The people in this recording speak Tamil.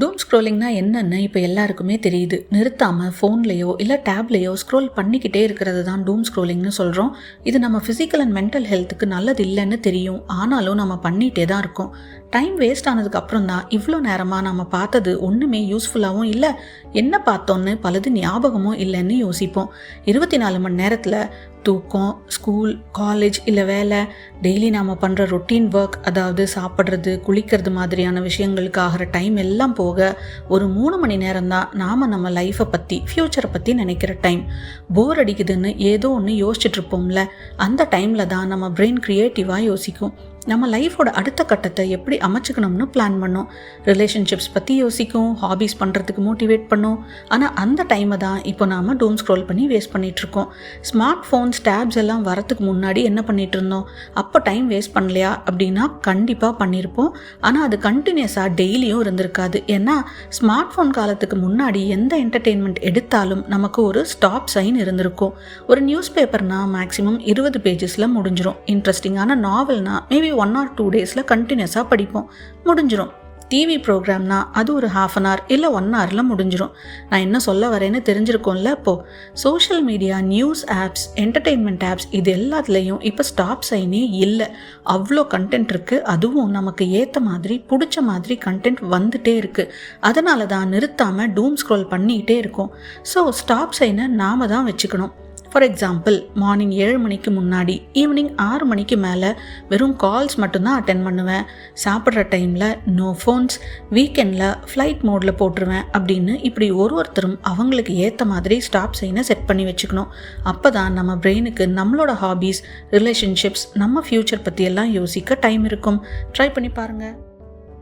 டூம் ஸ்க்ரோலிங்னா என்னன்னு இப்போ எல்லாருக்குமே தெரியுது. நிறுத்தாமல் ஃபோன்லேயோ இல்லை டேப்லேயோ ஸ்க்ரோல் பண்ணிக்கிட்டே இருக்கிறது தான் டூம் ஸ்க்ரோலிங்னு சொல்கிறோம். இது நம்ம ஃபிசிக்கல் அண்ட் மென்டல் ஹெல்த்துக்கு நல்லது இல்லைன்னு தெரியும். ஆனாலும் நம்ம பண்ணிகிட்டே தான் இருக்கோம். டைம் வேஸ்ட் ஆனதுக்கு அப்புறம் தான் இவ்வளோ நேரமாக நம்ம பார்த்தது ஒன்றுமே யூஸ்ஃபுல்லாகவும் இல்லை, என்ன பார்த்தோன்னு பலது ஞாபகமும் இல்லைன்னு யோசிப்போம். 24 மணி நேரத்தில் தூக்கம், ஸ்கூல், காலேஜ் இல்லை வேலை, டெய்லி நாம் பண்ணுற ரொட்டீன் ஒர்க், அதாவது சாப்பிட்றது, குளிக்கிறது மாதிரியான விஷயங்களுக்கு ஆகிற டைம் எல்லாம் போக ஒரு 3 மணி நேரம் தான் நாம் நம்ம லைஃப்பை பற்றி, ஃப்யூச்சரை பற்றி நினைக்கிற டைம். போர் அடிக்குதுன்னு ஏதோ ஒன்று யோசிச்சுட்டு இருப்போம்ல, அந்த டைமில் தான் நம்ம பிரெயின் க்ரியேட்டிவாக யோசிக்கும். நம்ம லைஃபோட அடுத்த கட்டத்தை எப்படி அமைச்சுக்கணும்னு பிளான் பண்ணோம். ரிலேஷன்ஷிப்ஸ் பற்றி யோசிக்கும், ஹாபீஸ் பண்ணுறதுக்கு மோட்டிவேட் பண்ணோம். ஆனால் அந்த டைமை தான் இப்போ நாம் டூம் ஸ்க்ரோல் பண்ணி வேஸ்ட் பண்ணிகிட்ருக்கோம். ஸ்மார்ட் ஃபோன்ஸ், டேப்ஸ் எல்லாம் வரத்துக்கு முன்னாடி என்ன பண்ணிகிட்டு இருந்தோம்? அப்போ டைம் வேஸ்ட் பண்ணலையா அப்படின்னா கண்டிப்பாக பண்ணியிருப்போம். ஆனால் அது கண்டினியூஸாக டெய்லியும் இருந்திருக்காது. ஏன்னா ஸ்மார்ட் ஃபோன் காலத்துக்கு முன்னாடி எந்த என்டர்டெயின்மெண்ட் எடுத்தாலும் நமக்கு ஒரு ஸ்டாப் சைன் இருந்திருக்கும். ஒரு நியூஸ் பேப்பர்னால் மேக்ஸிமம் 20 பேஜஸில் முடிஞ்சிடும். இன்ட்ரெஸ்டிங்கான நாவல்னால் மேபி 1 or 2 டேஸில் கண்டினியூஸாக படிப்போம், முடிஞ்சிடும். டிவி ப்ரோக்ராம்னா அது ஒரு 1/2 an hour இல்லை 1 hourல முடிஞ்சிடும். நான் என்ன சொல்ல வரேன்னு தெரிஞ்சிருக்கோம்ல. இப்போது social media, news apps, entertainment apps, இது எல்லாத்துலேயும் இப்போ ஸ்டாப் சைனே இல்லை. அவ்வளோ கண்டென்ட் இருக்குது. அதுவும் நமக்கு ஏற்ற மாதிரி, பிடிச்ச மாதிரி கண்டென்ட் வந்துட்டே இருக்குது. அதனால தான் நிறுத்தாமல் டூம் ஸ்க்ரோல் பண்ணிக்கிட்டே இருக்கோம். ஸோ ஸ்டாப் சைனை நாம் தான் வச்சுக்கணும். ஃபார் எக்ஸாம்பிள், மார்னிங் 7 மணிக்கு முன்னாடி ஈவினிங் 6 மணிக்கு மேலே வெறும் கால்ஸ் மட்டும்தான் அட்டென்ட் பண்ணுவேன். சாப்பிட்ற டைமில் நோ ஃபோன்ஸ், வீக்கெண்டில் ஃப்ளைட் மோடில் போட்டுருவேன் அப்படின்னு இப்படி ஒருத்தரும் அவங்களுக்கு ஏற்ற மாதிரி ஸ்டாப் சைனை செட் பண்ணி வச்சுக்கணும். அப்போ தான் நம்ம பிரெயினுக்கு நம்மளோட ஹாபீஸ், ரிலேஷன்ஷிப்ஸ், நம்ம ஃப்யூச்சர் பற்றியெல்லாம் யோசிக்க டைம் இருக்கும். ட்ரை பண்ணி பாருங்கள்.